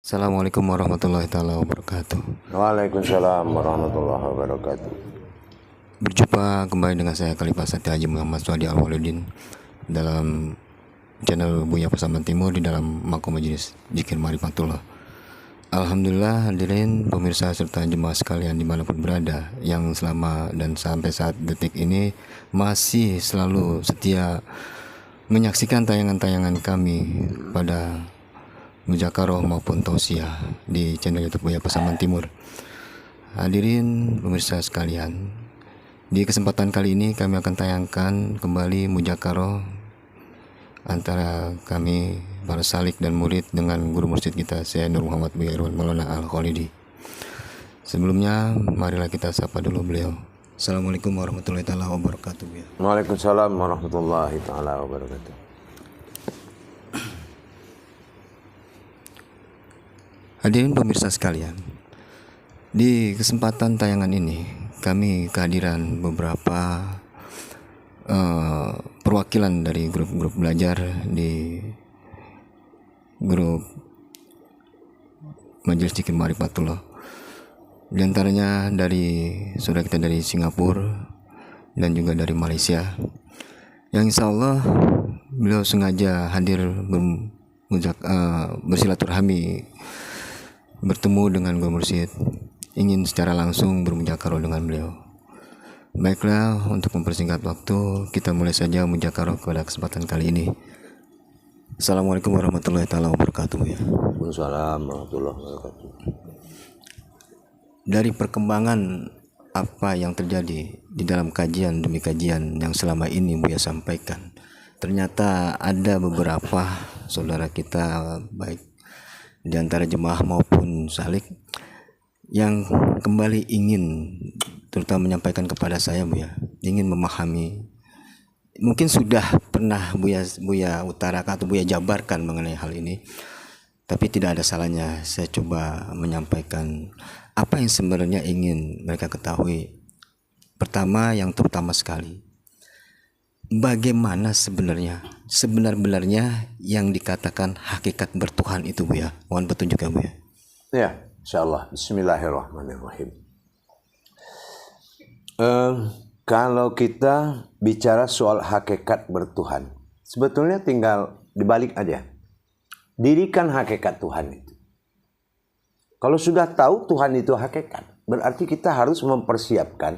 Assalamualaikum warahmatullahi taala wabarakatuh. Waalaikumsalam warahmatullahi wabarakatuh. Berjumpa kembali dengan saya Khalifah Sati Haji Muhammad Suhadi Al-Walidin dalam channel Buya Pasaman Timur di dalam Makom Majelis Zikir Marifatullah. Alhamdulillah hadirin pemirsa serta jemaah sekalian dimanapun berada yang selama dan sampai saat detik ini masih selalu setia menyaksikan tayangan-tayangan kami pada Mujakarah maupun Tausiah di channel YouTube Buya Pasaman Timur. Hadirin pemirsa sekalian, di kesempatan kali ini kami akan tayangkan kembali Mujakarah antara kami para salik dan murid dengan guru mursyid kita Syekh Nur Muhammad Buya Irwan Maulana Al-Khalidi. Sebelumnya marilah kita sapa dulu beliau. Assalamualaikum warahmatullahi taala wabarakatuh. Waalaikumsalam warahmatullahi taala wabarakatuh. Hadirin pemirsa sekalian, di kesempatan tayangan ini kami kehadiran beberapa perwakilan dari grup-grup belajar di grup Majelis Zikir Marifatullah. Di antaranya dari saudara kita dari Singapura dan juga dari Malaysia, yang insya Allah beliau sengaja hadir bersilaturahmi, bertemu dengan guru mursyid, ingin secara langsung bermujakarah dengan beliau. Baiklah, untuk mempersingkat waktu, kita mulai saja mujakarah pada kesempatan kali ini. Assalamualaikum warahmatullahi taala wabarakatuh. Waalaikumsalam warahmatullahi wabarakatuh. Dari perkembangan apa yang terjadi di dalam kajian demi kajian yang selama ini Buya sampaikan, ternyata ada beberapa saudara kita baik di antara jemaah maupun salik yang kembali ingin terutama menyampaikan kepada saya Buya, ingin memahami. Mungkin sudah pernah Buya utarakan atau Buya jabarkan mengenai hal ini, tapi tidak ada salahnya saya coba menyampaikan apa yang sebenarnya ingin mereka ketahui. Pertama, yang terutama sekali, bagaimana sebenar-benarnya yang dikatakan hakikat bertuhan itu Buya. Mohon petunjuk ya Buya. Ya, insyaallah. Bismillahirrahmanirrahim. Kalau kita bicara soal hakikat bertuhan, sebetulnya tinggal dibalik aja. Dirikan hakikat Tuhan itu. Kalau sudah tahu Tuhan itu hakikat, berarti kita harus mempersiapkan,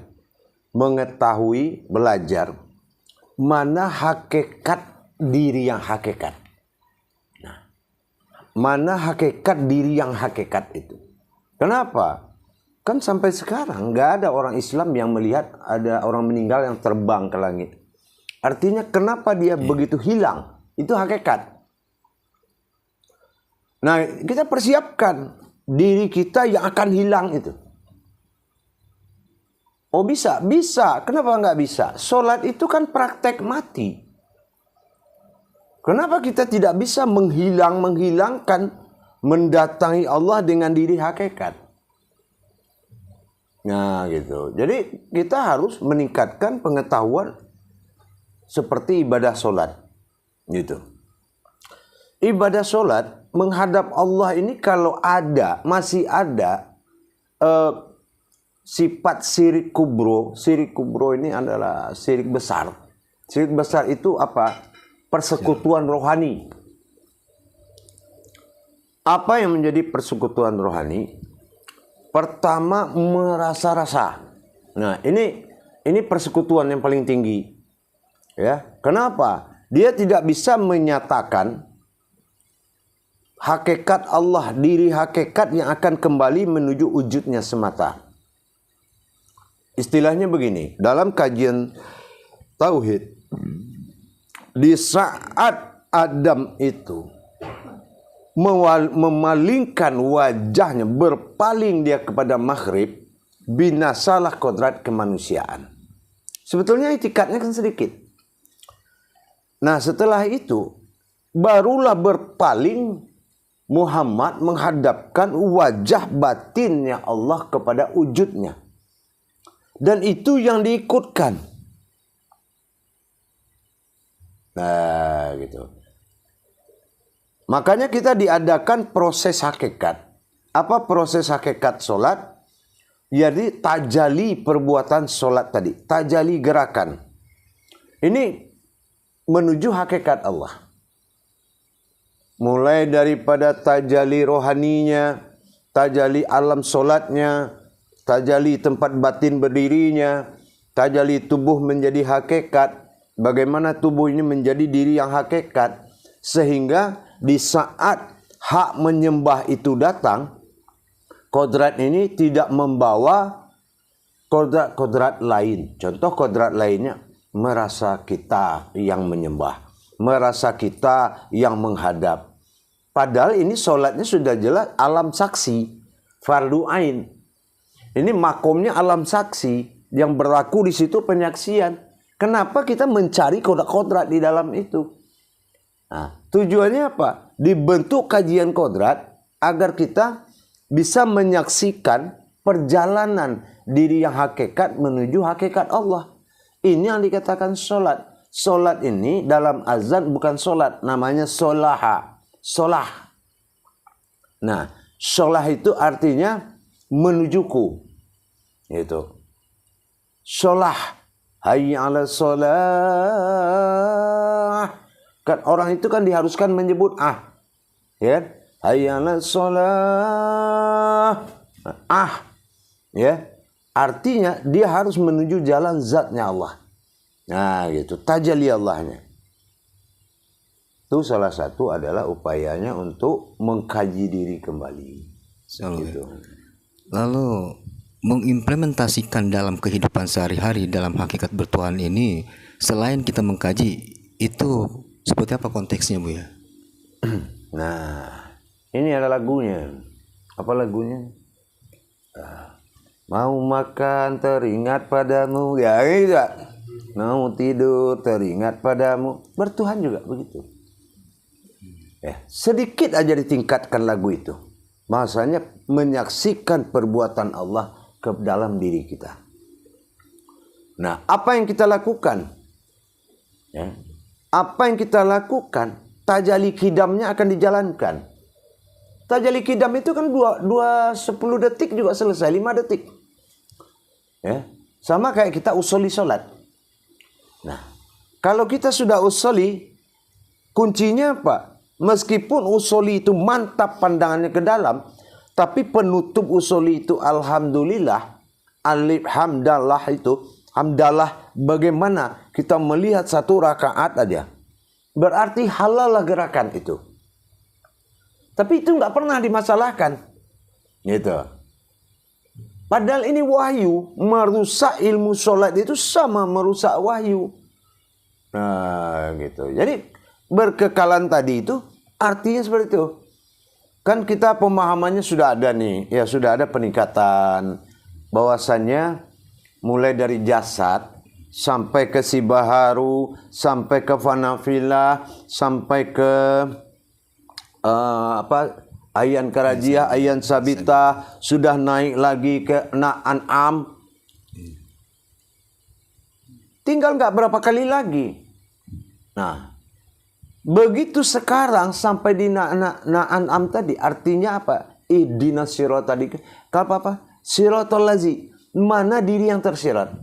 mengetahui, belajar mana hakikat diri yang hakikat. Nah, mana hakikat diri yang hakikat itu? Kenapa? Kan sampai sekarang nggak ada orang Islam yang melihat ada orang meninggal yang terbang ke langit. Artinya kenapa dia begitu hilang? Itu hakikat. Nah, kita persiapkan diri kita yang akan hilang itu. Oh bisa, bisa. Kenapa nggak bisa? Sholat itu kan praktek mati. Kenapa kita tidak bisa menghilangkan, mendatangi Allah dengan diri hakikat? Nah gitu. Jadi kita harus meningkatkan pengetahuan seperti ibadah sholat. Gitu. Ibadah sholat menghadap Allah ini kalau masih ada sifat syirik kubro. Syirik kubro ini adalah syirik besar. Syirik besar itu apa? Persekutuan rohani. Apa yang menjadi persekutuan rohani? Pertama, merasa-rasa. Nah, ini persekutuan yang paling tinggi. Ya, kenapa? Dia tidak bisa menyatakan hakikat Allah, diri hakikat yang akan kembali menuju wujudnya semata. Istilahnya begini, dalam kajian tauhid, di saat Adam itu memalingkan wajahnya, berpaling dia kepada maghrib, binasalah kodrat kemanusiaan. Sebetulnya itikadnya kan sedikit. Nah setelah itu, barulah berpaling Muhammad menghadapkan wajah batinnya Allah kepada wujudnya. Dan itu yang diikutkan. Nah gitu. Makanya kita diadakan proses hakikat. Apa proses hakikat solat? Jadi tajali perbuatan solat tadi. Tajali gerakan. Ini menuju hakikat Allah. Mulai daripada tajali rohaninya, tajali alam solatnya, tajali tempat batin berdirinya, tajali tubuh menjadi hakikat. Bagaimana tubuh ini menjadi diri yang hakikat. Sehingga di saat hak menyembah itu datang, kodrat ini tidak membawa kodrat-kodrat lain. Contoh kodrat lainnya, merasa kita yang menyembah, merasa kita yang menghadap. Padahal ini solatnya sudah jelas alam saksi, fardu ain. Ini makomnya alam saksi, yang berlaku di situ penyaksian. Kenapa kita mencari kodrat-kodrat di dalam itu? Nah, tujuannya apa? Dibentuk kajian kodrat agar kita bisa menyaksikan perjalanan diri yang hakikat menuju hakikat Allah. Ini yang dikatakan solat. Solat ini dalam azan bukan solat, namanya solaha. Solah. Nah, solah itu artinya menujuku. Itu. Solah. Hayya 'ala solah. Kan orang itu kan diharuskan menyebut ya. Hayya 'ala solah. Ya. Artinya dia harus menuju jalan zatnya Allah. Nah, gitu. Tajalli Allahnya. Itu salah satu adalah upayanya untuk mengkaji diri kembali. Gitu. Lalu mengimplementasikan dalam kehidupan sehari-hari dalam hakikat bertuhan ini, selain kita mengkaji, itu seperti apa konteksnya, Bu ya? Nah, ini ada lagunya. Apa lagunya? Mau makan teringat padamu, ya tidak. Mau tidur teringat padamu. Bertuhan juga begitu. Sedikit aja ditingkatkan lagu itu. Bahasanya menyaksikan perbuatan Allah ke dalam diri kita. Nah, apa yang kita lakukan? Ya. Apa yang kita lakukan? Tajalli kidamnya akan dijalankan. Tajalli kidam itu kan 10 detik juga selesai, 5 detik. Ya. Sama kayak kita usoli sholat. Nah, kalau kita sudah usoli, kuncinya apa? Meskipun usoli itu mantap pandangannya ke dalam, tapi penutup usoli itu alhamdulillah, alif hamdalah itu, hamdalah bagaimana kita melihat satu rakaat aja. Berarti halal lah gerakan itu. Tapi itu nggak pernah dimasalahkan. Gitu. Padahal ini wahyu, merusak ilmu sholat itu sama merusak wahyu. Nah, gitu. Jadi berkekalan tadi itu artinya seperti itu. Kan kita pemahamannya sudah ada nih, ya sudah ada peningkatan bahwasannya mulai dari jasad sampai ke sibaharu, sampai ke fanafilah, sampai ke ayan karajiah, ayan sabita, sudah naik lagi ke an'am. Tinggal nggak berapa kali lagi. Nah, begitu sekarang sampai di an'am tadi, artinya apa? Ihdinas sirot tadi. Kalau apa? Sirotol lazi. Mana diri yang tersirat?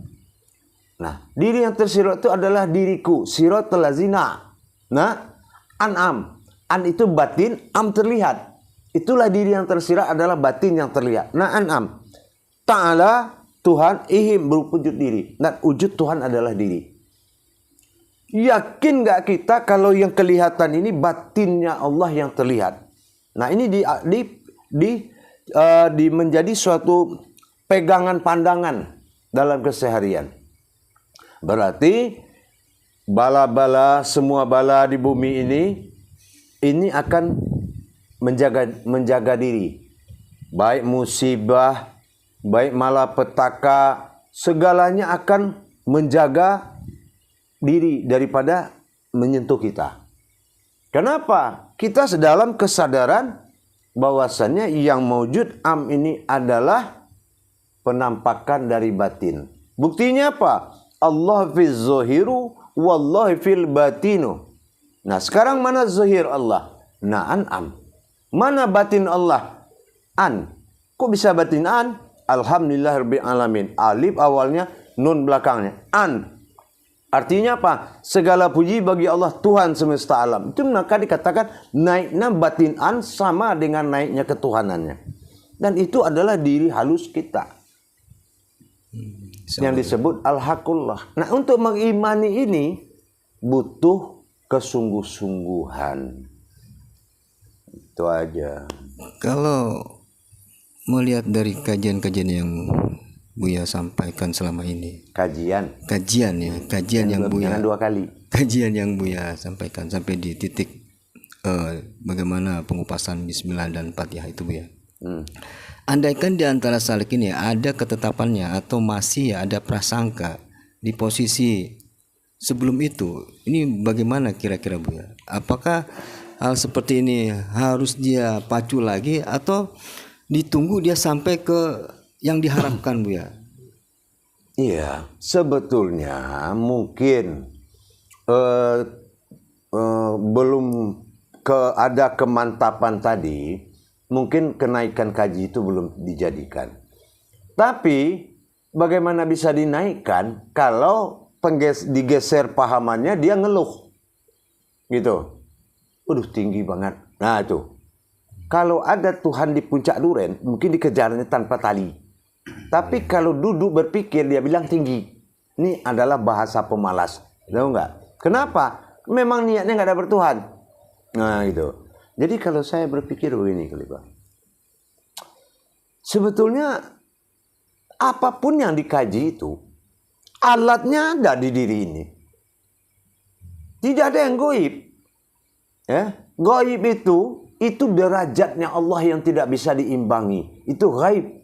Nah, diri yang tersirat itu adalah diriku. Sirotol lazina. Nah, an'am. An itu batin, am terlihat. Itulah diri yang tersirat adalah batin yang terlihat. Nah, an'am. Ta'ala Tuhan, ihim berwujud diri. Dan wujud Tuhan adalah diri. Yakin gak kita kalau yang kelihatan ini batinnya Allah yang terlihat? Nah, ini menjadi suatu pegangan pandangan dalam keseharian. Berarti bala-bala, semua bala di bumi ini akan menjaga diri. Baik musibah, baik malapetaka, segalanya akan menjaga diri daripada menyentuh kita. Kenapa? Kita sedalam kesadaran bahwasannya yang mewujud am ini adalah penampakan dari batin. Buktinya apa? Allah fil zahiru wallahi fil batinu. Nah, sekarang mana zahir Allah? Nah, an'am. Mana batin Allah? An. Kok bisa batin an? Alhamdulillahirabbil alamin. Alif awalnya, nun belakangnya. An. Artinya apa? Segala puji bagi Allah Tuhan semesta alam. Itu maka dikatakan naiknya batin an sama dengan naiknya ketuhanannya. Dan itu adalah diri halus kita. Yang disebut al-haqqullah. Nah, untuk mengimani ini butuh kesungguh-sungguhan. Itu aja. Kalau melihat dari kajian-kajian yang Buya sampaikan selama ini, kajian yang Buya, 2 kali. kajian yang Buya sampaikan sampai di titik bagaimana pengupasan Bismillah dan Fatihah itu, Buya. Andaikan di antara salik ini ada ketetapannya atau masih ada prasangka di posisi sebelum itu, ini bagaimana kira-kira, Buya? Apakah hal seperti ini harus dia pacu lagi atau ditunggu dia sampai ke yang diharapkan, Buya? Iya, sebetulnya mungkin belum ada kemantapan tadi, mungkin kenaikan kaji itu belum dijadikan. Tapi bagaimana bisa dinaikkan kalau digeser pahamannya dia ngeluh gitu. Waduh, tinggi banget. Nah itu. Kalau ada Tuhan di puncak duren, mungkin dikejarnya tanpa tali. Tapi kalau duduk berpikir, dia bilang tinggi. Ini adalah bahasa pemalas. Tahu nggak? Kenapa? Memang niatnya nggak ada bertuhan. Nah gitu. Jadi kalau saya berpikir begini, Khalifah. Sebetulnya apapun yang dikaji itu, alatnya ada di diri ini. Tidak ada yang goib. Ya, gaib itu derajatnya Allah yang tidak bisa diimbangi. Itu gaib.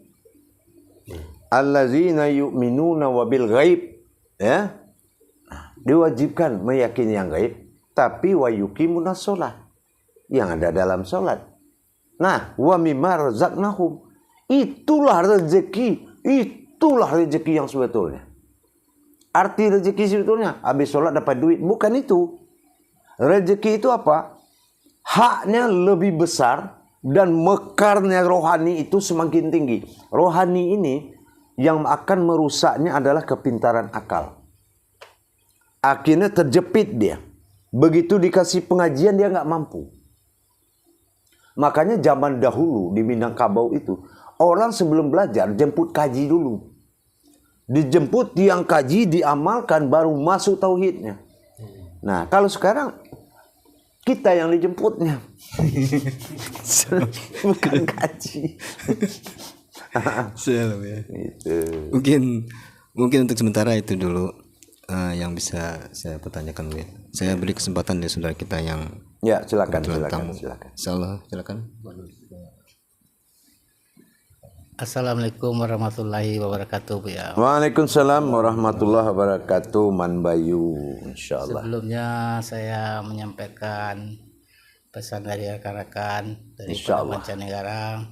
Allazina yu'minuna wabil gaib. Ya. Diwajibkan meyakini yang gaib, tapi wa yuqimunas shalah. Yang ada dalam salat. Nah, wa mimma razaqnahum. Itulah rezeki yang sebetulnya. Arti rezeki sebetulnya habis salat dapat duit, bukan itu. Rezeki itu apa? Haknya lebih besar dan mekarnya rohani itu semakin tinggi. Rohani ini yang akan merusaknya adalah kepintaran akal. Akhirnya terjepit dia. Begitu dikasih pengajian dia nggak mampu. Makanya zaman dahulu di Minangkabau itu orang sebelum belajar jemput kaji dulu. Dijemput tiang kaji, diamalkan baru masuk tauhidnya. Nah, kalau sekarang kita yang dijemputnya. Bukan kaji. Gitu. Mungkin untuk sementara itu dulu yang bisa saya pertanyakan, Bu. Saya beri kesempatan dari saudara kita yang silakan. Silakan. Assalamualaikum warahmatullahi wabarakatuh, Bu ya. Waalaikumsalam warahmatullahi wabarakatuh, Man Bayu, insyaallah. Sebelumnya saya menyampaikan pesan dari rekan-rekan dari mancanegara.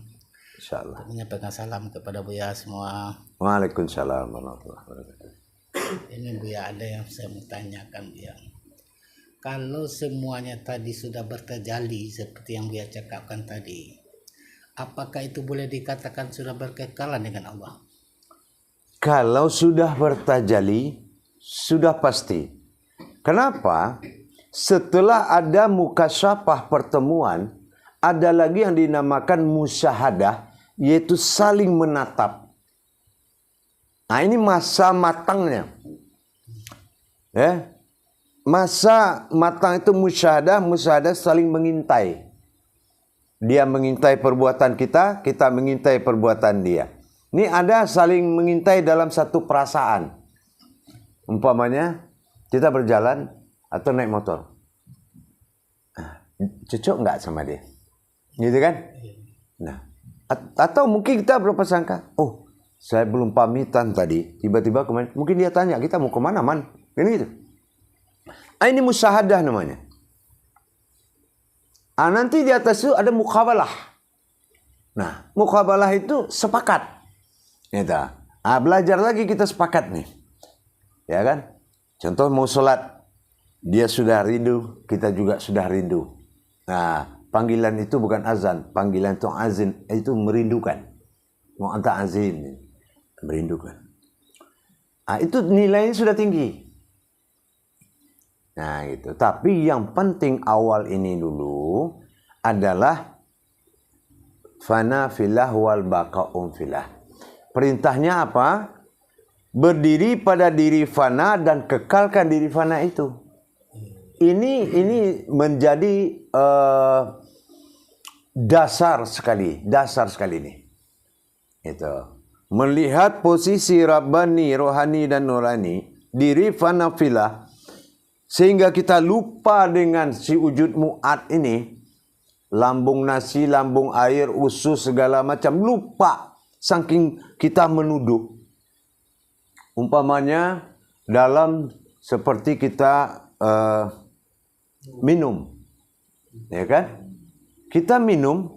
Insyaallah. Menyampaikan salam kepada Buya semua. Waalaikumsalam warahmatullahi wabarakatuh. Ini Buya, ada yang saya mau tanyakan, Buya. Kalau semuanya tadi sudah bertajalli seperti yang Buya cakapkan tadi, apakah itu boleh dikatakan sudah berkekalan dengan Allah? Kalau sudah bertajalli, sudah pasti. Kenapa? Setelah ada mukasyafah pertemuan, ada lagi yang dinamakan musyahadah, yaitu saling menatap. Nah, ini masa matangnya. Masa matang itu musyahadah saling mengintai. Dia mengintai perbuatan kita, kita mengintai perbuatan dia. Ini ada saling mengintai dalam satu perasaan. Umpamanya kita berjalan atau naik motor. Cocok nggak sama dia? Gitu kan? Nah, atau mungkin kita berprasangka, oh, saya belum pamitan tadi. Tiba-tiba kemarin, mungkin dia tanya, kita mau kemana, Man? Ini gitu. Ini musyahadah namanya. Nanti di atas itu ada muqabalah. Nah, muqabalah itu sepakat. Belajar lagi kita sepakat nih. Ya kan? Contoh mau sholat. Dia sudah rindu, kita juga sudah rindu. Nah, Panggilan itu bukan azan, panggilan itu azin, itu merindukan. Mau anta azin, merindukan. Itu nilainya sudah tinggi. Nah gitu. Tapi yang penting awal ini dulu adalah fana filah wal baqa'um filah. Perintahnya apa? Berdiri pada diri fana dan kekalkan diri fana itu. Ini menjadi dasar sekali nih. Itu. Melihat posisi Rabbani, rohani dan nurani, diri fana filah, sehingga kita lupa dengan si wujud mu'ad ini, lambung nasi, lambung air, usus segala macam, lupa saking kita menuduh. Umpamanya dalam seperti kita minum, ya kan? Kita minum,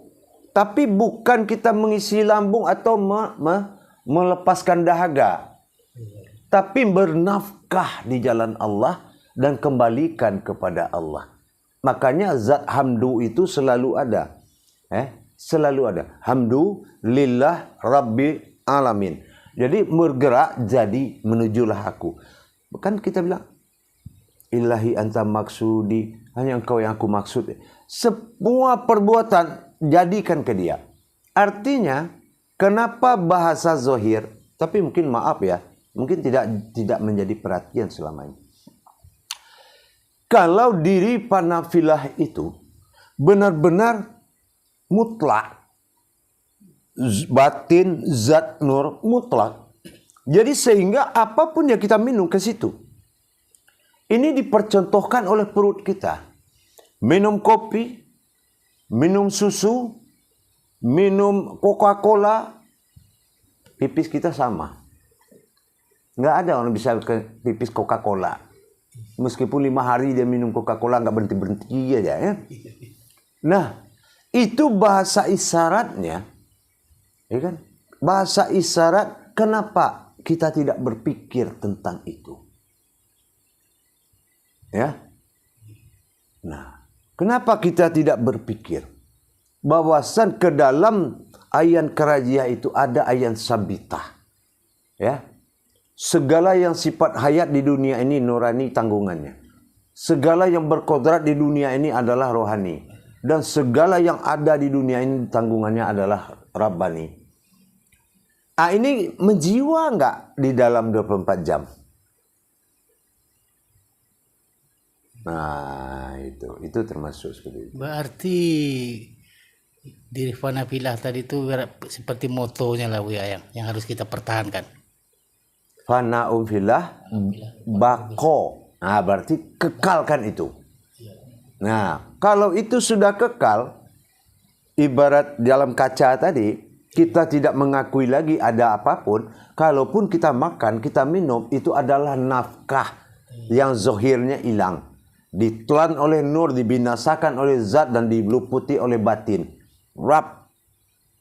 tapi bukan kita mengisi lambung atau melepaskan dahaga, tapi bernafkah di jalan Allah dan kembalikan kepada Allah. Makanya zat hamdu itu selalu ada. Selalu ada. Hamdu lillah rabbil alamin. Jadi bergerak jadi menujulah aku. Kan kita bilang ilahi anta maksudi, hanya engkau yang aku maksud. Semua perbuatan jadikan ke dia. Artinya kenapa bahasa zohir, tapi mungkin maaf ya, mungkin tidak menjadi perhatian selama ini. Kalau diri panafilah itu benar-benar mutlak, batin, zat, nur, mutlak. Jadi sehingga apapun yang kita minum ke situ. Ini dipercontohkan oleh perut kita. Minum kopi, minum susu, minum Coca-Cola, pipis kita sama. Nggak ada orang bisa pipis Coca-Cola. Meskipun 5 hari dia minum Coca-Cola nggak berhenti-berhenti aja ya. Nah, itu bahasa isyaratnya. Ya kan? Bahasa isyarat, kenapa kita tidak berpikir tentang itu? Ya. Nah, kenapa kita tidak berpikir bahwasan ke dalam ayan karajiah itu ada ayan sabitah. Ya. Segala yang sifat hayat di dunia ini nurani tanggungannya. Segala yang berkodrat di dunia ini adalah rohani. Dan segala yang ada di dunia ini tanggungannya adalah Rabbani. Ini menjiwa enggak di dalam 24 jam? Nah, itu termasuk seperti itu. Berarti diri fanafilah tadi itu seperti motonya lah Buya yang harus kita pertahankan. Fana'um filah bako. Nah, berarti kekalkan itu. Nah, kalau itu sudah kekal, ibarat dalam kaca tadi, kita tidak mengakui lagi ada apapun. Kalaupun kita makan, kita minum, itu adalah nafkah yang zohirnya hilang. Ditelan oleh nur, dibinasakan oleh zat, dan diluputi oleh batin. Rab,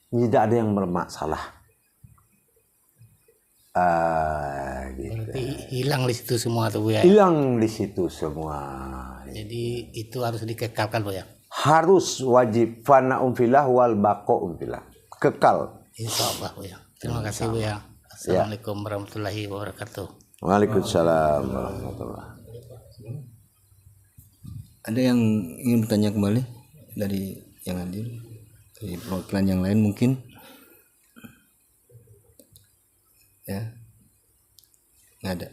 tidak ada yang bermasalah. Gitu. Berarti hilang di situ semua tuh Buya. Hilang di situ semua. Jadi itu harus dikekalkan Buya. Harus wajib fana'um filah wal baqa'um filah. Kekal. Insyaallah Buya. Terima kasih Buya. Assalamualaikum warahmatullahi wabarakatuh. Waalaikumsalam warahmatullahi. Ada yang ingin bertanya kembali dari yang hadir, dari perwakilan yang lain mungkin? Ya, nggak ada.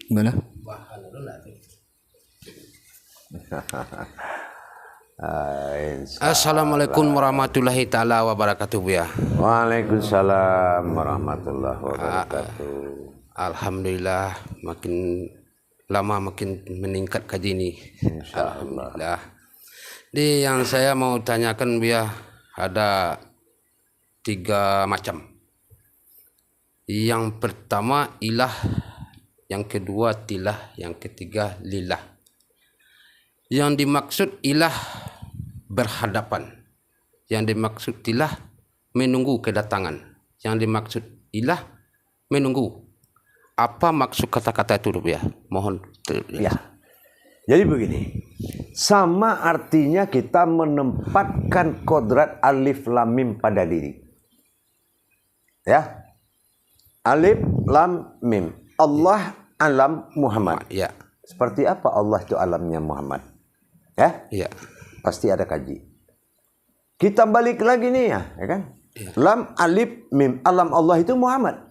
Gimana? Assalamualaikum warahmatullahi taala wabarakatuh Buya. Waalaikumsalam warahmatullahi wabarakatuh. Alhamdulillah makin lama makin meningkat kaji ini. Alhamdulillah. Di yang saya mau tanyakan Buya, ada 3 macam. Yang pertama ilah, yang kedua tilah, yang ketiga lillah. Yang dimaksud ilah berhadapan, yang dimaksud tilah menunggu kedatangan, yang dimaksud ilah menunggu. Apa maksud kata-kata itu ya? Mohon. Ya. Jadi begini, sama artinya kita menempatkan kodrat alif lam mim pada diri. Ya, alif lam mim. Allah alam Muhammad. Ya. Seperti apa Allah itu alamnya Muhammad? Ya, Ya. pasti ada kaji. Kita balik lagi nih ya kan? Ya. Lam alif mim, alam Allah itu Muhammad.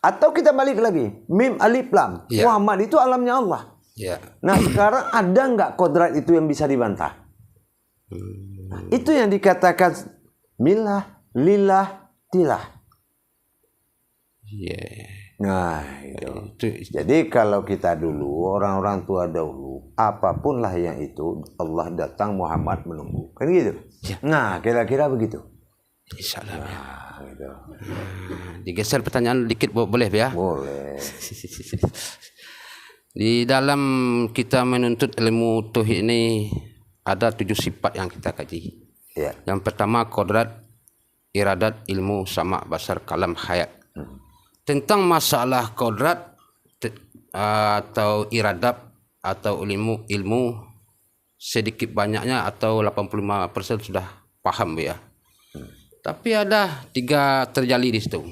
Atau kita balik lagi, mim alif lam, Ya. Muhammad itu alamnya Allah. Ya. Nah sekarang ada nggak kodrat itu yang bisa dibantah? Nah, itu yang dikatakan milah, lillah, tilah. Ya. Nah itu. Itu Jadi kalau kita dulu, orang-orang tua dahulu, apapun lah yang itu, Allah datang, Muhammad menunggu. Kan gitu? Ya. Nah kira-kira begitu. insyaallah ya. Nah, gitu. Digeser pertanyaan dikit boleh ya? Boleh. Di dalam kita menuntut ilmu tauhid ini ada 7 sifat yang kita kaji. Ya. Yang pertama kodrat, iradat, ilmu, sama, basar, kalam, hayat. Tentang masalah kodrat atau iradat atau ilmu sedikit banyaknya atau 85% sudah paham ya. Tapi ada 3 terjali di situ.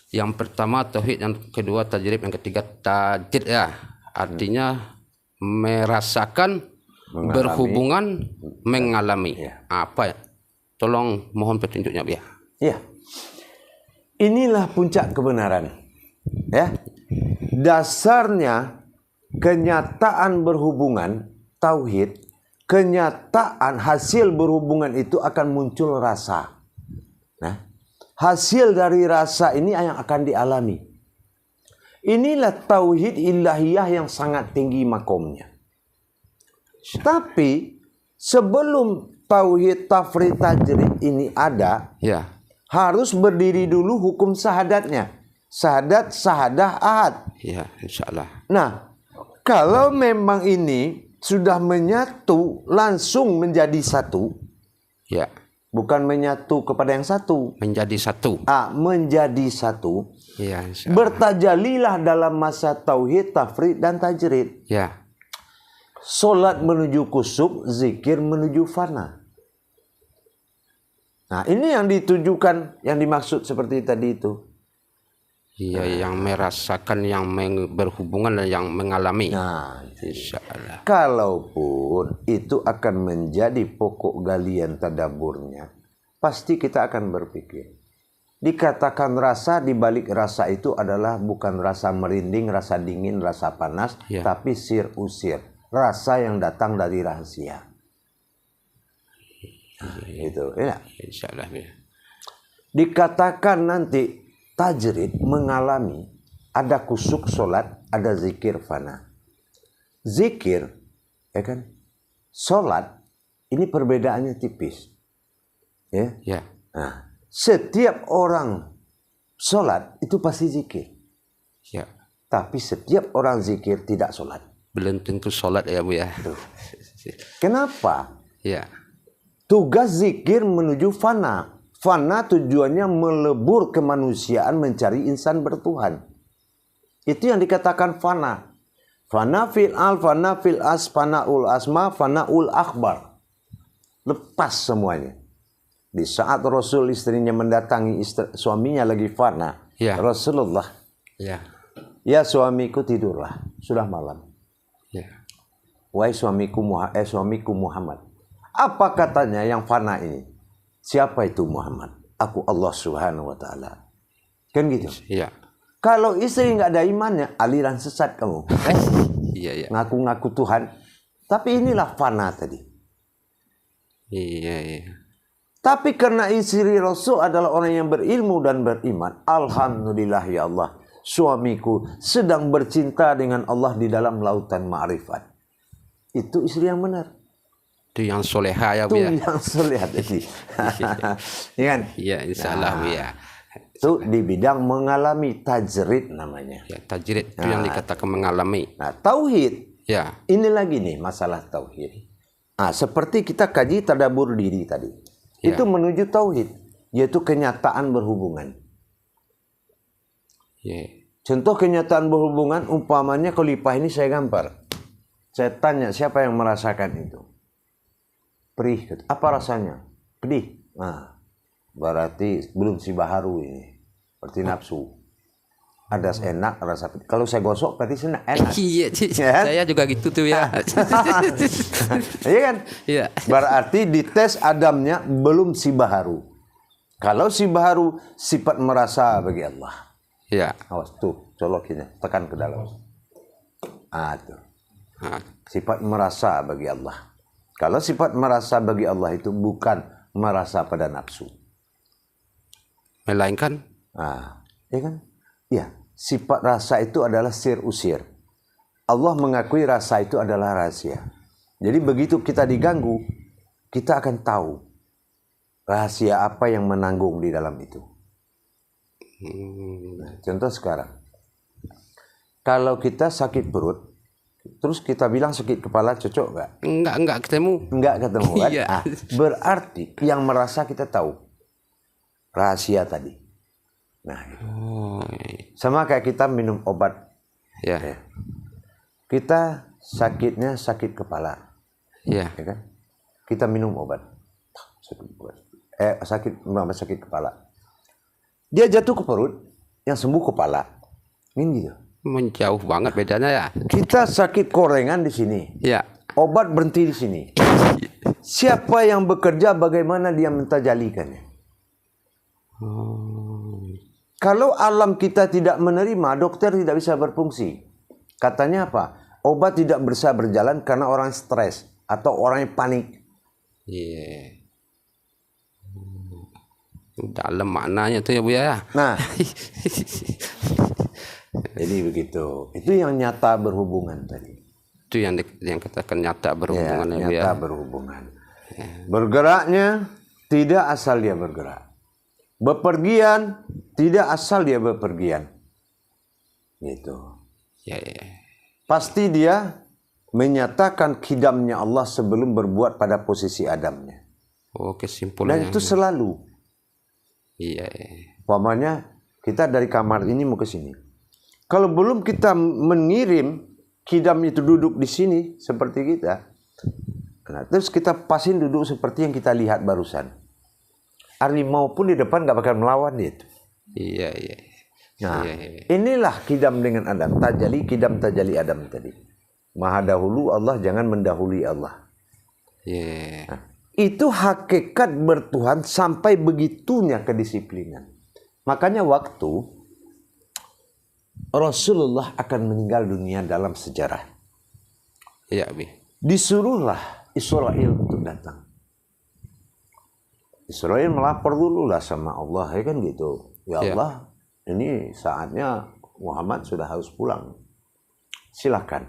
Yang pertama tauhid, yang kedua tajrib, yang ketiga tajrid ya. Artinya merasakan, berhubungan, mengalami. Ya. Apa ya? Tolong mohon petunjuknya ya. Ya. Inilah puncak kebenaran. Ya. Dasarnya kenyataan berhubungan tauhid, kenyataan hasil berhubungan itu akan muncul rasa. Nah, hasil dari rasa ini yang akan dialami. Inilah tauhid ilahiyah yang sangat tinggi makomnya. Tapi sebelum tauhid tafrid tajrid ini ada, Ya. harus berdiri dulu hukum syahadatnya. Syahadat, sahadah, ahad. Ya, insyaallah. Nah, kalau memang ini sudah menyatu langsung menjadi satu, Ya, bukan menyatu kepada yang satu, menjadi satu. menjadi satu, Ya, insyaallah. bertajalilah dalam masa tauhid, tafrid, dan tajrid. Ya. Solat menuju kusuk, zikir menuju fana. Nah, ini yang ditujukan, yang dimaksud seperti tadi itu. Iya, yang merasakan, yang berhubungan dan yang mengalami. Nah, Insyaallah. kalaupun itu akan menjadi pokok galian tadaburnya, pasti kita akan berpikir. Dikatakan rasa, di balik rasa itu adalah bukan rasa merinding, rasa dingin, rasa panas, Ya. tapi sir usir. Rasa yang datang dari rahasia. Itu, ya. Insyaallah ya. Dikatakan nanti tajrid mengalami ada kusuk solat, ada zikir fana. Zikir, ya kan? Solat ini perbedaannya tipis. Ya. Ya. Nah, setiap orang solat itu pasti zikir. Ya. Tapi setiap orang zikir tidak solat. Belum tentu salat ya Bu ya. Kenapa? Ya. Tugas zikir menuju fana. Fana tujuannya melebur kemanusiaan mencari insan bertuhan. Itu yang dikatakan fana. Fana fil al, fana fil as, fana ul asma, fana ul akhbar. Lepas semuanya. Di saat Rasul istrinya mendatangi suaminya lagi fana. Ya. Rasulullah, Ya. ya suamiku tidurlah. Sudah malam. Ya. Wahai suamiku Muhammad. Apa katanya yang fana ini? Siapa itu Muhammad? Aku Allah Subhanahu wa taala. Kan gitu. Ya. Kalau istri nggak ada imannya, aliran sesat kamu. Iya, iya. Ngaku-ngaku Tuhan. Tapi inilah fana tadi. Iya, iya. Tapi karena istri Rasul adalah orang yang berilmu dan beriman. Alhamdulillah ya Allah. Suamiku sedang bercinta dengan Allah di dalam lautan ma'rifat. Itu istri yang benar. Itu yang soleha ya Bu Itu ya. yang sulit tadi. Ya kan? Iya, insyaallah Bu ya. Itu di bidang mengalami tajrid namanya. Ya, tajrid itu yang dikatakan mengalami. Nah, tauhid. Ya. Ini lagi nih masalah tauhid. Nah, seperti kita kaji tadabur diri tadi. Ya. Itu menuju tauhid, yaitu kenyataan berhubungan. Ya. Contoh kenyataan berhubungan umpamanya khalifah ini saya gambar. Saya tanya siapa yang merasakan itu? Perih. Apa rasanya? Pedih. Nah, berarti belum si baharu ini. Berarti nafsu. Ada enak rasa pedih. Kalau saya gosok berarti enak. Iya, Ya? saya juga gitu tuh ya. Iya kan? Iya. Berarti dites Adamnya belum si baharu. Kalau si baharu sifat merasa bagi Allah. Iya. Awas tuh, colokin, tekan ke dalam. Tuh. Ah, Sifat merasa bagi Allah. Kalau sifat merasa bagi Allah itu bukan merasa pada nafsu. melainkan Ya kan? Iya, sifat rasa itu adalah sir usir. Allah mengakui rasa itu adalah rahasia. Jadi begitu kita diganggu, kita akan tahu rahasia apa yang menanggung di dalam itu. Nah, contoh sekarang, kalau kita sakit perut, terus kita bilang sakit kepala, cocok nggak? enggak ketemu. Nggak ketemu kan? Iya. Berarti yang merasa kita tahu rahasia tadi. Nah, gitu. Sama kayak kita minum obat. Ya. Kita sakitnya sakit kepala, Ya. ya kan? Kita minum obat. Sakit kepala. Dia jatuh ke perut, yang sembuh kepala. Ini gitu. Menjauh banget bedanya ya. Kita sakit korengan di sini. Ya. Obat berhenti di sini. Siapa yang bekerja, bagaimana dia mentajalikannya? Kalau alam kita tidak menerima, dokter tidak bisa berfungsi. Katanya apa? Obat tidak bisa berjalan karena orang stres atau orang yang panik. Iya. Dalam maknanya tuh ya Bu ya. Nah, jadi begitu. Itu yang nyata berhubungan tadi. Itu yang katakan nyata berhubungan ya Bu ya. Nyata berhubungan. Bergeraknya tidak asal dia bergerak. Bepergian tidak asal dia bepergian. Gitu. Ya, ya. Pasti dia menyatakan kidamnya Allah sebelum berbuat pada posisi Adamnya. Oh, kesimpulannya. Dan itu selalu. Iya. Umpamanya kita dari kamar ini mau ke sini. Kalau belum kita mengirim kidam itu duduk di sini seperti kita. Nah, terus kita pasin duduk seperti yang kita lihat barusan. Harimau pun di depan gak bakal melawan dia itu. Iya, iya. Nah, Iya. inilah kidam dengan Adam. Kidam tajali Adam tadi. Maha dahulu Allah, jangan mendahului Allah. Iya. Nah, itu hakikat bertuhan sampai begitunya kedisiplinan. Makanya waktu Rasulullah akan meninggal dunia dalam sejarah, Iya, Bi. disuruhlah Israel untuk datang. Israel melapor dulu lah sama Allah, ya kan gitu. Ya Allah, ini saatnya Muhammad sudah harus pulang. Silakan.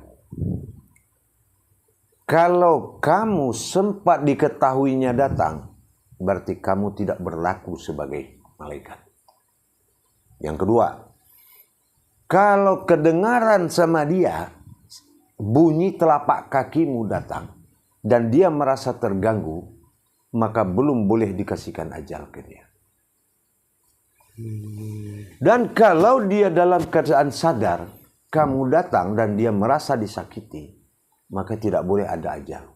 Kalau kamu sempat diketahuinya datang, berarti kamu tidak berlaku sebagai malaikat. Yang kedua, kalau kedengaran sama dia, bunyi telapak kakimu datang, dan dia merasa terganggu, maka belum boleh dikasihkan ajal ke dia. Dan kalau dia dalam keadaan sadar, kamu datang dan dia merasa disakiti, maka tidak boleh ada ajal.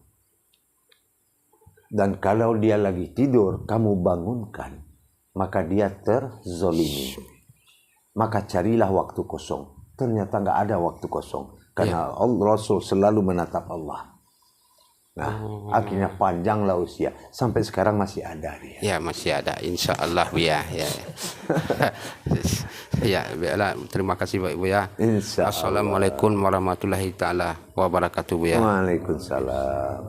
Dan kalau dia lagi tidur, kamu bangunkan, maka dia terzolimi. Maka carilah waktu kosong. Ternyata nggak ada waktu kosong. Karena Rasul selalu menatap Allah. Nah, akhirnya panjanglah usia. Sampai sekarang masih ada dia. Ya, masih ada. Insya Allah, Bu ya. Ya. Ya, baiklah. Terima kasih, Pak Ibu ya. Insya Allah. Assalamualaikum warahmatullahi taala wabarakatuh, Bu ya. Waalaikumsalam.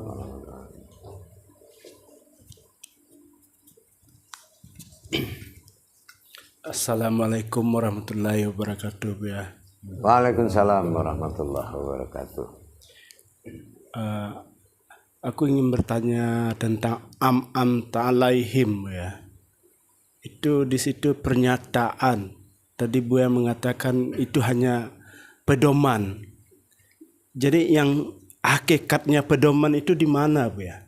Assalamualaikum warahmatullahi wabarakatuh, Bu ya. Waalaikumsalam warahmatullahi wabarakatuh. Aku ingin bertanya tentang am ta'alaihim ya. Itu di situ pernyataan. Tadi Bu yang mengatakan itu hanya pedoman. Jadi yang hakikatnya pedoman itu di mana, Bu ya?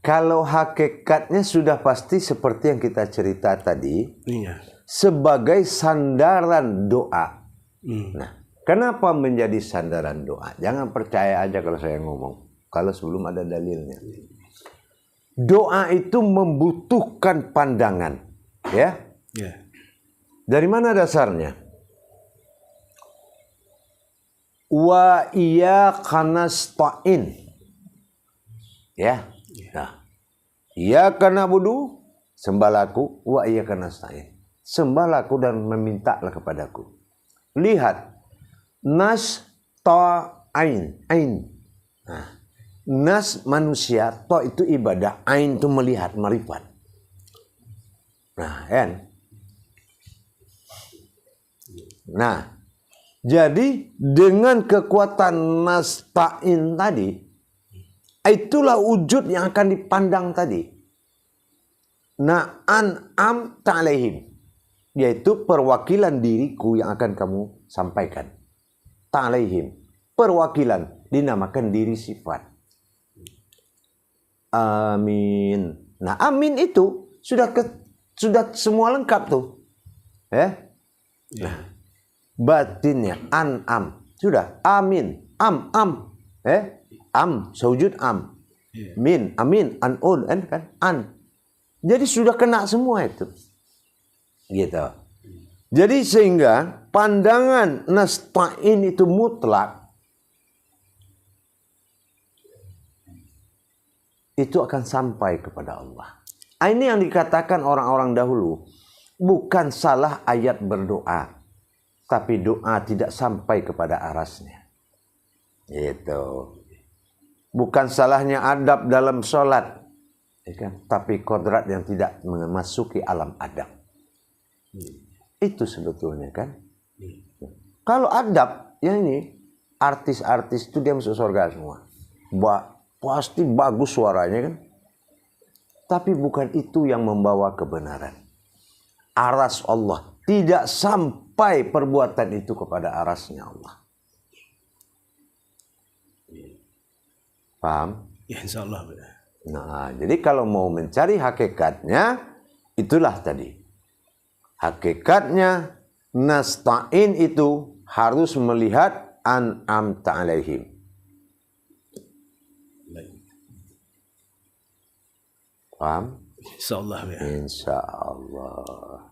Kalau hakikatnya sudah pasti seperti yang kita cerita tadi, Iya. sebagai sandaran doa. Nah, Kenapa menjadi sandaran doa? Jangan percaya aja kalau saya ngomong, kalau sebelum ada dalilnya. Doa itu membutuhkan pandangan, ya. Ya. Dari mana dasarnya? Wa iyyaka nasta'in. Ya. Nah, iyyaka na'budu, sembahlah aku, wa iyyaka nasta'in. Sembahlah aku dan memintalah kepadaku. Lihat, nasta'in, ain. Nah, nas manusia, to itu ibadah, ain itu melihat, marifat. Nah, kan? Nah, jadi dengan kekuatan nasta'in tadi, itulah wujud yang akan dipandang tadi. Na'an'am ta'alaihim, yaitu perwakilan diriku yang akan kamu sampaikan. Ta'alaihim, perwakilan, dinamakan diri sifat. Amin. Nah, amin itu sudah semua lengkap tuh. Ya. Nah, batinnya an'am sudah amin, am. Am sewujud am. Min, amin, an'un kan an. Jadi sudah kena semua itu. Gitu. Jadi sehingga pandangan nasta'in itu mutlak, itu akan sampai kepada Allah. Ini yang dikatakan orang-orang dahulu. Bukan salah ayat berdoa, tapi doa tidak sampai kepada arasnya. Itu. Bukan salahnya adab dalam sholat, ya kan? Tapi kodrat yang tidak memasuki alam adab. Itu sebetulnya kan. Kalau adab, ya ini artis-artis itu dia masuk surga semua. Pasti bagus suaranya kan. Tapi bukan itu yang membawa kebenaran. Aras Allah. Tidak sampai perbuatan itu kepada arasnya Allah. Paham? Ya, insya Allah. Nah, jadi kalau mau mencari hakikatnya, itulah tadi. Hakikatnya, nasta'in itu harus melihat an'amta alaihim. Paham? Insya Allah. Ya. Insya Allah.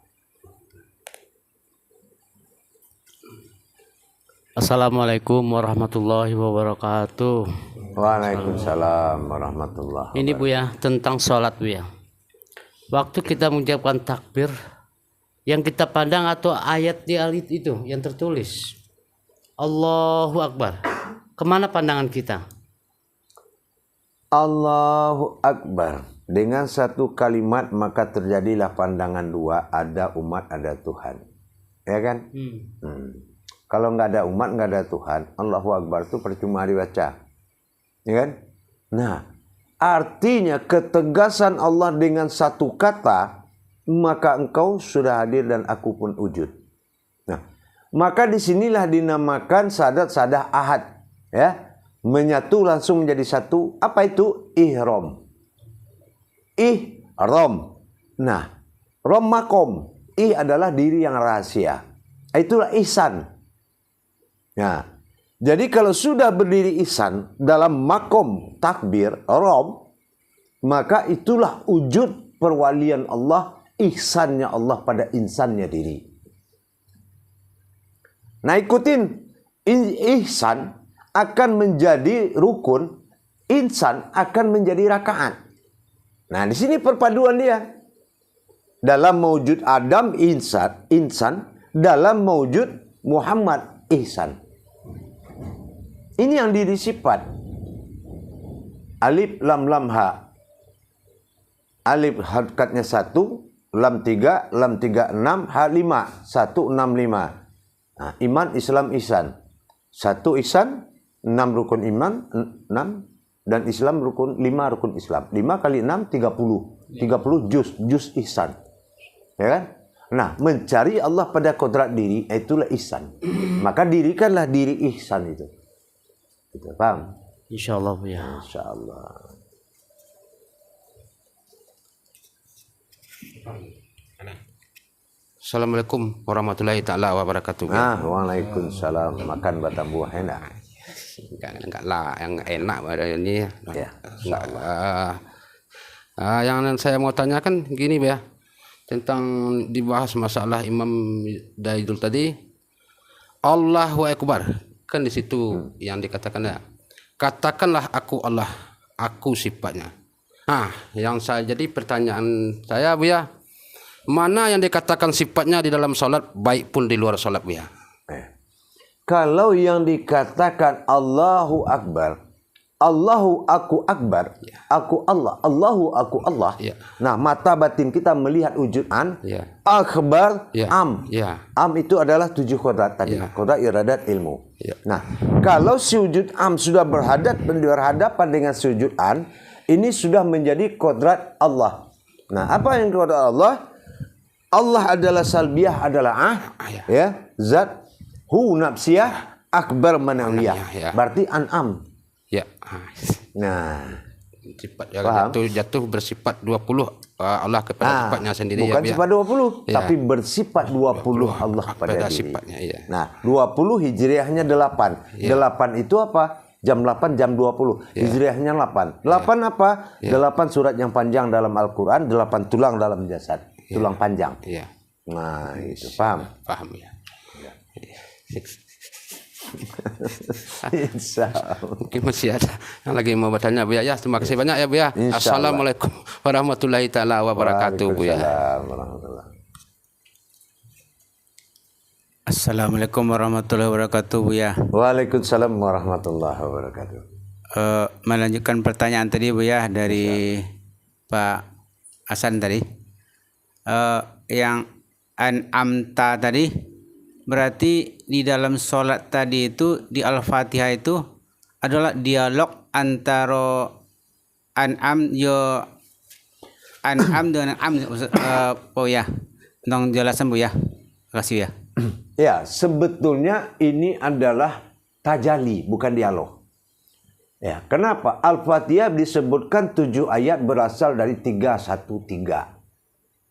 Assalamualaikum warahmatullahi wabarakatuh. Waalaikumsalam warahmatullahi wabarakatuh. Ini Bu ya, tentang sholat Bu ya. Waktu kita mengucapkan takbir, yang kita pandang atau ayat di alit itu yang tertulis Allahu Akbar, kemana pandangan kita? Allahu Akbar. Dengan satu kalimat maka terjadilah pandangan dua, ada umat, ada Tuhan. Ya kan? Kalau nggak ada umat, nggak ada Tuhan, Allahu Akbar itu percuma dibaca. Ya kan? Nah, artinya ketegasan Allah dengan satu kata, maka engkau sudah hadir dan aku pun wujud. Nah, maka disinilah dinamakan sadat ahad. Ya, menyatu langsung menjadi satu. Apa itu? Ihram. Ihram. Nah, rom makom. Adalah diri yang rahasia. Itulah ihsan. Nah, jadi kalau sudah berdiri ihsan dalam makom takbir, rom, maka itulah wujud perwalian Allah, ihsannya Allah pada insannya diri. Nah, ikutin ihsan akan menjadi rukun, insan akan menjadi rakaat. Nah, di sini perpaduan dia. Dalam mewujud Adam insan, dalam mewujud Muhammad ihsan. Ini yang diri sifat. Alif lam lam ha. Alif harokatnya 1, lam 3, lam 36, ha 5, 165. Nah, iman, Islam, ihsan. 1 ihsan, 6 rukun iman, 6 dan Islam rukun 5 rukun Islam. 5 kali 6 30. 30 juz ihsan. Ya kan? Nah, mencari Allah pada kodrat diri, itulah ihsan. Maka dirikanlah diri ihsan itu. Gitu, paham? Insyaallah Bu ya. Insyaallah. Assalamualaikum warahmatullahi taala wabarakatuh. Nah, waalaikumsalam. Makan batang buah enak. Enggak lah yang enak pada ini. Ya, Enggak. Yang saya mau tanyakan gini ya, tentang dibahas masalah Imam Daidul tadi, Allahu Akbar, kan di situ yang dikatakan ya, katakanlah aku Allah, aku sifatnya. Nah, yang saya jadi pertanyaan saya Bu ya, mana yang dikatakan sifatnya di dalam sholat baik pun di luar sholat Bu ya? Kalau yang dikatakan Allahu Akbar, Allahu aku Akbar, aku Allah, Allahu aku Allah. Ya. Nah, mata batin kita melihat wujudan. Ya. Akbar, Ya. am. Ya. Am itu adalah 7 kodrat tadi. Ya. Kodrat, iradat, ilmu. Ya. Nah, kalau si wujud am sudah berhadapan dengan si wujud an, ini sudah menjadi kodrat Allah. Nah, apa yang kodrat Allah? Allah adalah salbiyah, adalah ya, zat, hu nafsiyah, akbar manawiyah. Ya. Berarti an'am. Ya. Nah, Sifat Paham? jatuh bersifat 20 Allah kepada sifatnya sendiri bukan ya. sifat 20, Ya. tapi bersifat 20 Allah pada diri. sifatnya ya. Nah, 20 hijriahnya 8. 8 itu apa? Jam 8, jam 20. Hijriahnya 8. 8 apa? 8 surat yang panjang dalam Al-Quran, 8 tulang dalam jasad. Tulang panjang. Iya. Nah, itu paham? Paham ya. Insya Allah. Mungkin masih ada yang lagi mau bertanya Bu ya. Ya, terima kasih banyak ya Bu ya. Insya Allah. Assalamualaikum warahmatullahi taala wabarakatuh Bu ya. Waalaikumsalam warahmatullahi. Assalamualaikum warahmatullahi wabarakatuh Bu ya. Waalaikumsalam warahmatullahi wabarakatuh. Melanjutkan pertanyaan tadi Bu ya dari Pak Hasan tadi. Yang an'amta tadi berarti di dalam sholat tadi itu di Al-Fatihah itu adalah dialog antara an'am dengan am Bu ya. Tolong jelasan Bu ya. Terima kasih ya. Ya, sebetulnya ini adalah tajali, bukan dialog. Ya, kenapa? Al-Fatihah disebutkan 7 ayat berasal dari 313.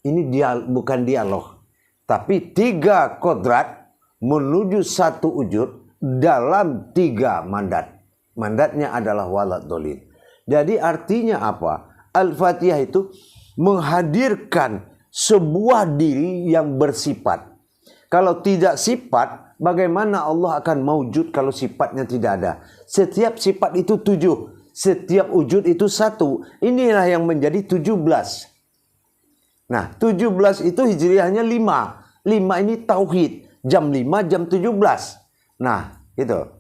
Ini bukan dialog, tapi 3 kodrat menuju 1 wujud dalam 3 mandat. Mandatnya adalah walad dolin. Jadi artinya apa? Al-Fatihah itu menghadirkan sebuah diri yang bersifat. Kalau tidak sifat, bagaimana Allah akan mewujud kalau sifatnya tidak ada? Setiap sifat itu 7, setiap wujud itu 1. Inilah yang menjadi 17. Nah, 17 itu hijriahnya 5. 5 ini tauhid. Jam 5, jam 17. Nah, gitu.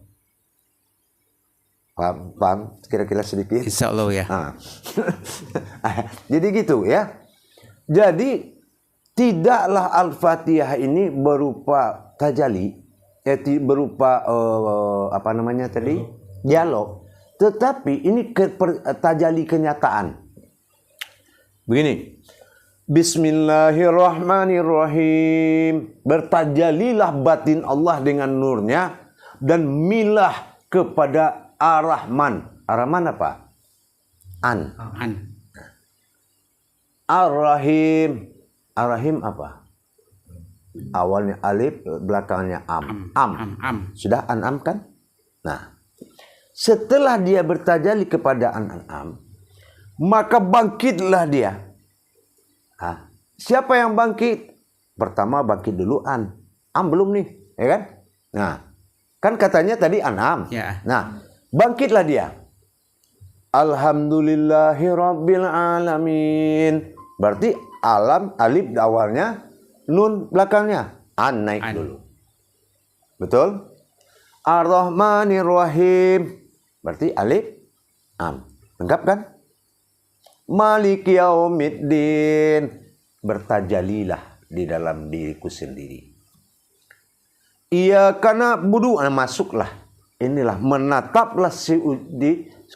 Paham? Kira-kira sedikit? Insya Allah ya. Nah. Jadi gitu ya. Jadi tidaklah Al-Fatihah ini berupa tajali, berupa apa namanya tadi? Dialog. Tetapi ini tajali kenyataan. Begini. Bismillahirrahmanirrahim. Bertajalilah batin Allah dengan nurnya dan milah kepada Ar-Rahman. Ar-Rahman apa? An. Ar-Rahim. Ar-Rahim apa? Awalnya alif, belakangnya am. Am. Sudah an-am kan? Nah, setelah dia bertajali kepada an-am, maka bangkitlah dia. Siapa yang bangkit? Pertama bangkit dulu an. Am belum nih, ya kan? Nah, kan katanya tadi an-am. Ya. Nah, bangkitlah dia. Alhamdulillahirabbil alamin. Berarti alam alif awalnya, nun belakangnya, an naik dulu. Betul? Ar-Rahmanir-Rahim. Berarti alif am. Lengkap kan? Maliki yaumiddin. Bertajalilah di dalam diriku sendiri. Iyyaka na'budu, masuklah. Inilah menataplah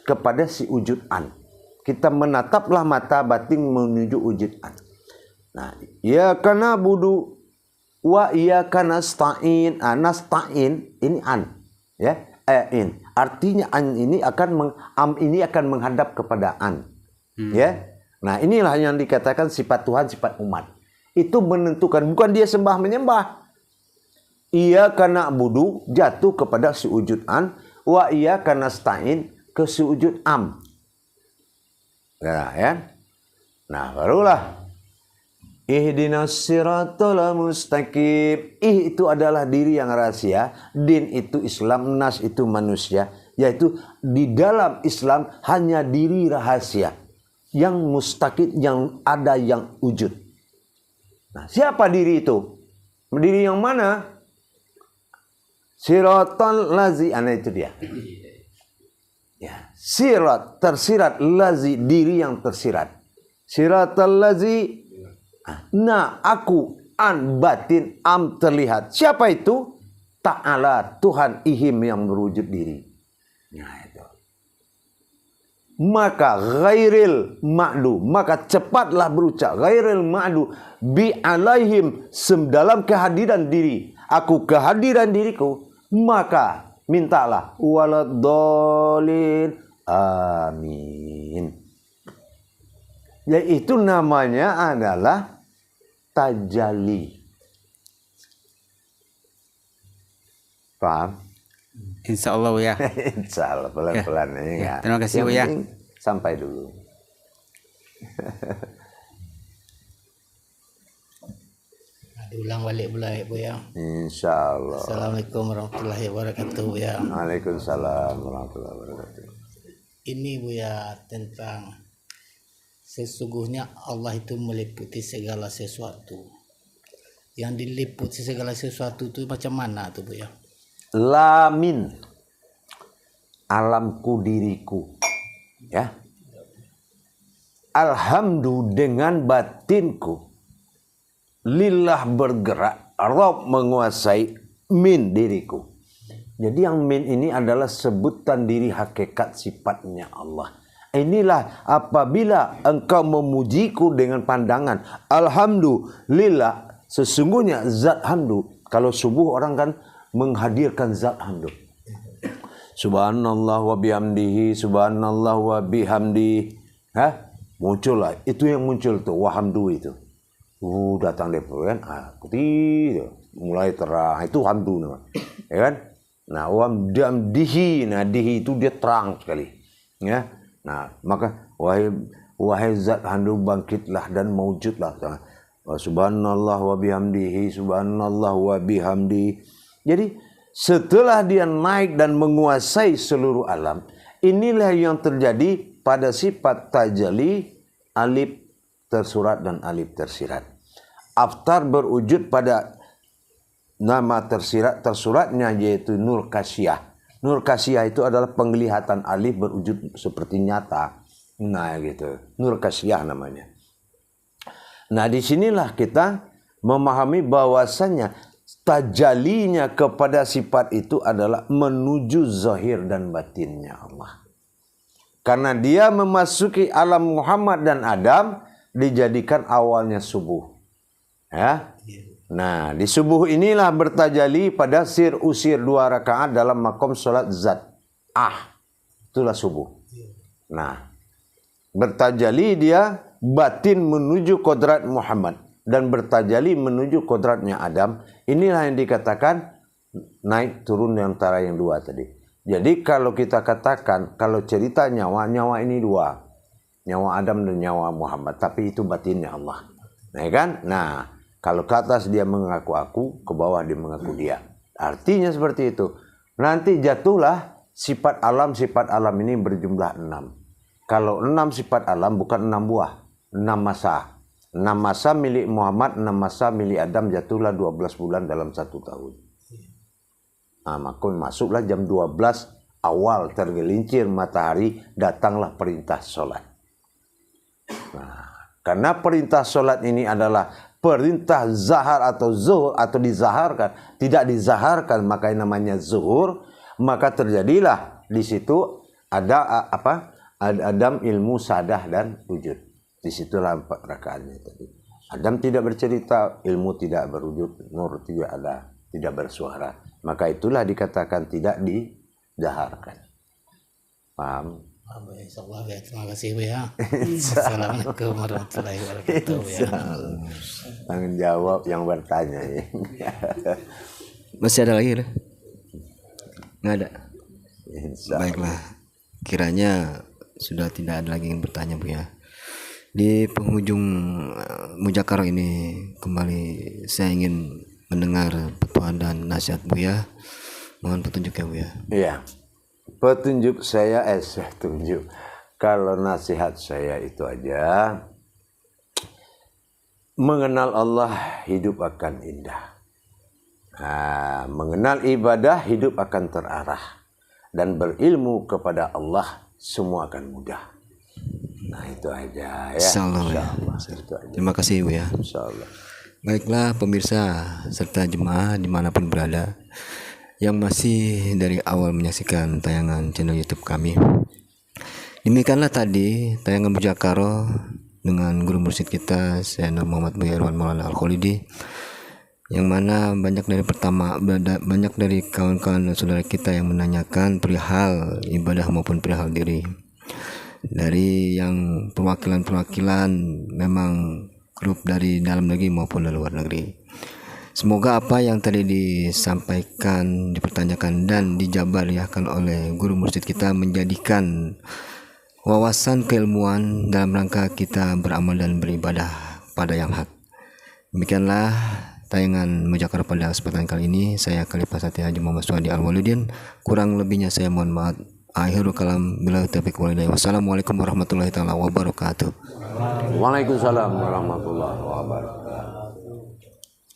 kepada si wujud an. Kita menataplah mata batin menuju wujud an. Nah, iyyaka na'budu wa iyyaka nasta'in. Nasta'in ini an, ya. In. Artinya an ini akan menghadap kepada an. Ya. Nah, inilah yang dikatakan sifat Tuhan, sifat umat. itu menentukan, bukan dia sembah menyembah. Ia karena budu jatuh kepada si wujud an, wa ia karena stain ke si wujud am. Nah, ya. Nah, barulah ihdinas siratal mustaqim. Itu adalah diri yang rahasia, din itu Islam, nas itu manusia, yaitu di dalam Islam hanya diri rahasia yang mustaqim, yang ada, yang wujud. Nah, siapa diri itu? Diri yang mana? Siratal lazi, itu dia. Ya, sirat, tersirat, lazi, diri yang tersirat. Siratal lazi, nah aku, an, batin, am, terlihat. Siapa itu? Ta'ala, Tuhan ihim yang berwujud diri. Nah itu. Maka ghairil ma'du, maka cepatlah berucap ghairil ma'du bi alaihim, dalam kehadiran diri. Aku kehadiran diriku, maka mintalah waladhdallin, amin. Yaitu namanya adalah tajalli. Paham? Insya Allah ya. Insya Allah pelan-pelan ya. Terima kasih ya. Sampai dulu. Diulang balik pula ya Bu ya. Insya Allah. Assalamualaikum warahmatullahi wabarakatuh Bu ya. Waalaikumsalam warahmatullahi wabarakatuh. Ini Bu ya tentang sesungguhnya Allah itu meliputi segala sesuatu. Yang diliputi segala sesuatu itu macam mana tuh Bu ya? Lamin, alamku diriku, ya. Alhamdulillah dengan batinku, lillah bergerak, Rabb menguasai, min diriku. Jadi yang min ini adalah sebutan diri hakikat sifatnya Allah. Inilah apabila engkau memujiku dengan pandangan alhamdulillah, sesungguhnya zat hamdu. Kalau subuh orang kan menghadirkan zat hamdu. Subhanallah wa bihamdihi, subhanallah wa bihamdi. Muncullah. Itu yang muncul tuh, wahamdu itu. Datang dari kan, putih, mulai terang. Itu hamdu namanya. Ya kan? Nah, wahamdihi, nah dihi itu dia terang sekali. Ya. Nah, maka wahai zat hamdu bangkitlah dan mewujudlah. Subhanallah wa bihamdihi, subhanallah wa bihamdi. Jadi setelah dia naik dan menguasai seluruh alam, inilah yang terjadi pada sifat tajalli, alif tersurat dan alif tersirat. Aftar berwujud pada nama tersuratnya yaitu Nur Kasiyah. Nur Kasiyah itu adalah penglihatan alif berwujud seperti nyata. Nah gitu, Nur Kasiyah namanya. Nah disinilah kita memahami bahwasannya tajalinya kepada sifat itu adalah menuju zahir dan batinnya Allah. Karena dia memasuki alam Muhammad dan Adam, dijadikan awalnya subuh. Ya. Nah, di subuh inilah bertajali pada sir usir 2 rakaat dalam makom sholat zat. Itulah subuh. Nah, bertajali dia batin menuju kodrat Muhammad dan bertajali menuju kodratnya Adam. Inilah yang dikatakan naik turun antara yang dua tadi. Jadi kalau kita katakan, kalau cerita nyawa ini dua. Nyawa Adam dan nyawa Muhammad. Tapi itu batinnya Allah. Nah kan? Nah, kalau ke atas dia mengaku aku, ke bawah dia mengaku dia. Artinya seperti itu. Nanti jatuhlah sifat alam ini berjumlah 6. Kalau 6 sifat alam bukan 6 buah. 6 masa. 6 masa milik Muhammad, 6 masa milik Adam, jatuhlah 12 bulan dalam 1 tahun. Nah, maka masuklah jam 12 awal tergelincir matahari, datanglah perintah sholat. Nah, karena perintah sholat ini adalah perintah zahar atau zuhur atau dizaharkan, tidak dizaharkan maka namanya zuhur, maka terjadilah di situ ada Adam ilmu sadah dan wujud. Disitulah 4 rakaatnya tadi. Adam tidak bercerita, ilmu tidak berwujud, nur tidak ada, tidak bersuara. Maka itulah dikatakan tidak dizaharkan. Paham? Insyaallah ya. Terima kasih Bu ya. Assalamualaikum warahmatullahi wabarakatuh ya. Tanggung jawab yang bertanya ya. Masih ada lagi ya? Nggak ada. Insya Allah. Baiklah, kiranya sudah tidak ada lagi yang bertanya Bu ya. Di penghujung Mujakarah ini kembali saya ingin mendengar petua dan nasihat Bu ya. Mohon petunjuk ya Bu ya. Iya. Petunjuk saya tunjuk. Kalau nasihat saya itu aja, mengenal Allah hidup akan indah. Nah, mengenal ibadah hidup akan terarah, dan berilmu kepada Allah semua akan mudah. Nah itu aja ya. Insyaallah ya. Itu aja. Terima kasih Bu ya. Insyaallah. Baiklah pemirsa serta jemaah dimanapun berada yang masih dari awal menyaksikan tayangan channel YouTube kami. Demikianlah tadi tayangan Mujakarah dengan guru mursyid kita Syekh Nur Muhammad Buya Irwan Maulana Al-Khalidi, yang mana banyak dari kawan-kawan dan saudara kita yang menanyakan perihal ibadah maupun perihal diri. Dari yang perwakilan memang grup dari dalam negeri maupun dari luar negeri. Semoga apa yang tadi disampaikan, dipertanyakan dan dijabarkan oleh guru mursyid kita menjadikan wawasan keilmuan dalam rangka kita beramal dan beribadah pada yang hak. Demikianlah tayangan Mujakarah pada kesempatan kali ini. Saya Khalifah Satya Haji Muhammad Suhadi Al-Walidin. Kurang lebihnya saya mohon maaf. Akhirul kalam billahi taufiq wal hidayah. Wassalamualaikum warahmatullahi taala wabarakatuh. Waalaikumsalam warahmatullahi wabarakatuh.